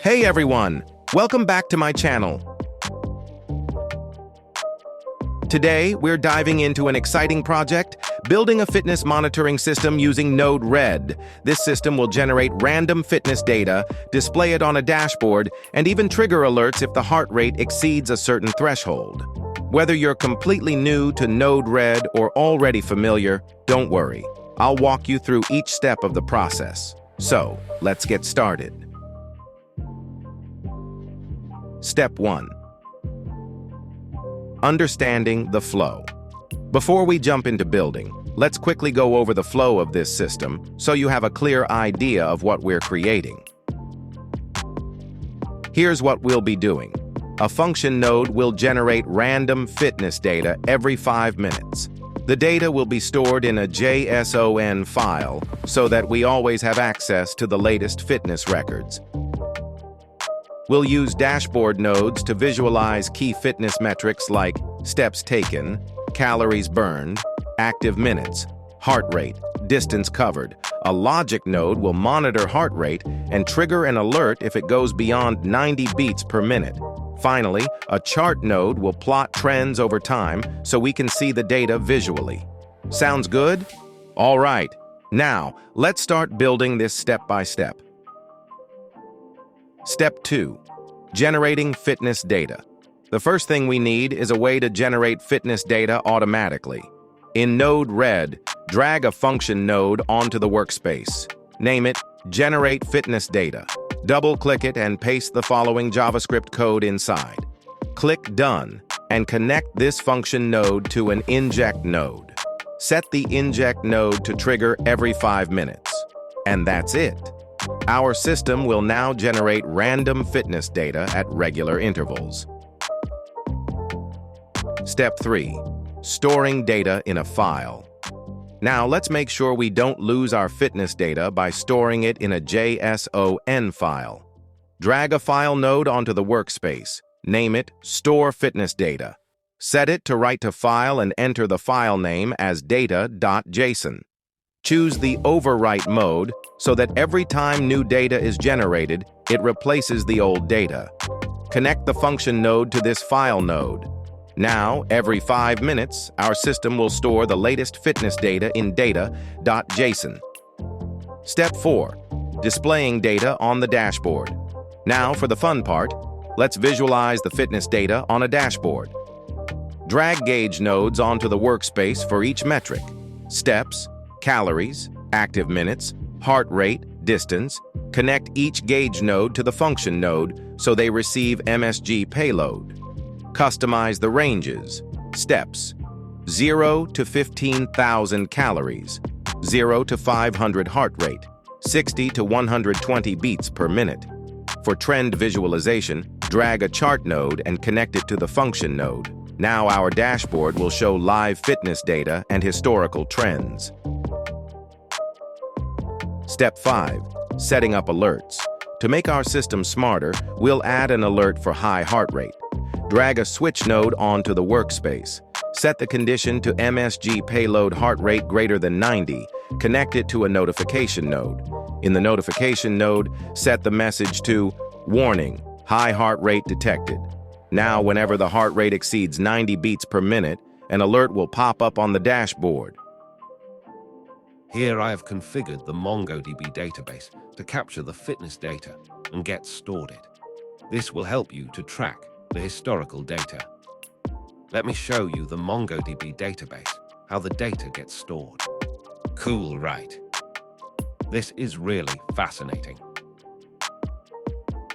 Hey everyone, welcome back to my channel. Today, we're diving into an exciting project, building a fitness monitoring system using Node-RED. This system will generate random fitness data, display it on a dashboard, and even trigger alerts if the heart rate exceeds a certain threshold. Whether you're completely new to Node-RED or already familiar, don't worry. I'll walk you through each step of the process. So, let's get started. Step 1. Understanding the flow. Before we jump into building, let's quickly go over the flow of this system so you have a clear idea of what we're creating. Here's what we'll be doing. A function node will generate random fitness data every 5 minutes. The data will be stored in a JSON file so that we always have access to the latest fitness records. We'll use dashboard nodes to visualize key fitness metrics like steps taken, calories burned, active minutes, heart rate, distance covered. A logic node will monitor heart rate and trigger an alert if it goes beyond 90 beats per minute. Finally, a chart node will plot trends over time so we can see the data visually. Sounds good? All right, now let's start building this step by step. Step 2. Generating fitness data. The first thing we need is a way to generate fitness data automatically. In Node-RED, drag a function node onto the workspace. Name it Generate Fitness Data. Double-click it and paste the following JavaScript code inside. Click Done and connect this function node to an inject node. Set the inject node to trigger every 5 minutes. And that's it. Our system will now generate random fitness data at regular intervals. Step 3. Storing data in a file. Now let's make sure we don't lose our fitness data by storing it in a JSON file. Drag a file node onto the workspace. Name it Store Fitness Data. Set it to write to file and enter the file name as data.json. Choose the overwrite mode so that every time new data is generated, it replaces the old data. Connect the function node to this file node. Now, every 5 minutes, our system will store the latest fitness data in data.json. Step 4. Displaying data on the dashboard. Now, for the fun part, let's visualize the fitness data on a dashboard. Drag gauge nodes onto the workspace for each metric: steps, calories, active minutes, heart rate, distance. Connect each gauge node to the function node so they receive MSG payload. Customize the ranges: steps, 0 to 15,000 calories, 0 to 500 heart rate, 60 to 120 beats per minute. For trend visualization, drag a chart node and connect it to the function node. Now our dashboard will show live fitness data and historical trends. Step 5. Setting up alerts. To make our system smarter, we'll add an alert for high heart rate. Drag a switch node onto the workspace. Set the condition to MSG payload heart rate greater than 90. Connect it to a notification node. In the notification node, set the message to Warning, high heart rate detected. Now, whenever the heart rate exceeds 90 beats per minute, an alert will pop up on the dashboard. Here I have configured the MongoDB database to capture the fitness data and get stored it. This will help you to track the historical data. Let me show you the MongoDB database, how the data gets stored. Cool, right? This is really fascinating.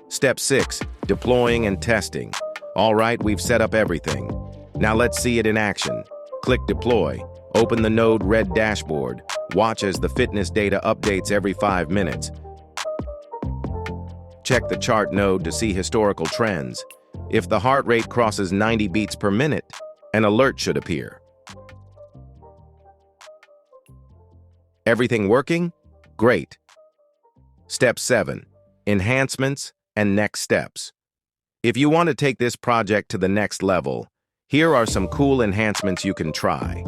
Step 6. Deploying and testing. All right, we've set up everything. Now let's see it in action. Click Deploy. Open the Node-RED dashboard. Watch as the fitness data updates every 5 minutes. Check the chart node to see historical trends. If the heart rate crosses 90 beats per minute, an alert should appear. Everything working? Great. Step 7. Enhancements and next steps. If you want to take this project to the next level, here are some cool enhancements you can try.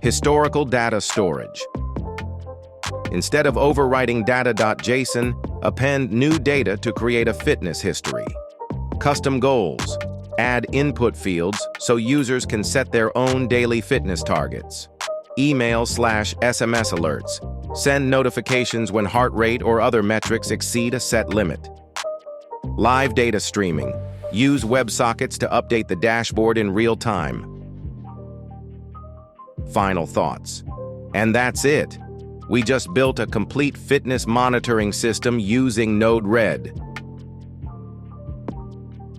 Historical data storage. Instead of overwriting data.json, Append new data to create a fitness history. Custom goals. Add input fields so users can set their own daily fitness targets. Email/SMS alerts. Send notifications when heart rate or other metrics exceed a set limit. Live data streaming. Use WebSockets to update the dashboard in real time. Final thoughts. And that's it. We just built a complete fitness monitoring system using Node-RED.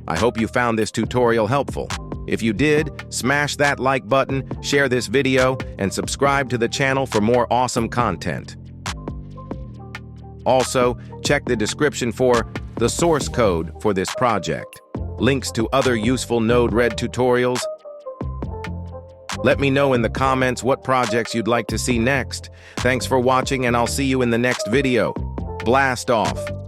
I hope you found this tutorial helpful. If you did, smash that like button, share this video, and subscribe to the channel for more awesome content. Also, check the description for the source code for this project, links to other useful Node-RED tutorials. Let me know in the comments what projects you'd like to see next. Thanks for watching, and I'll see you in the next video. Blast off!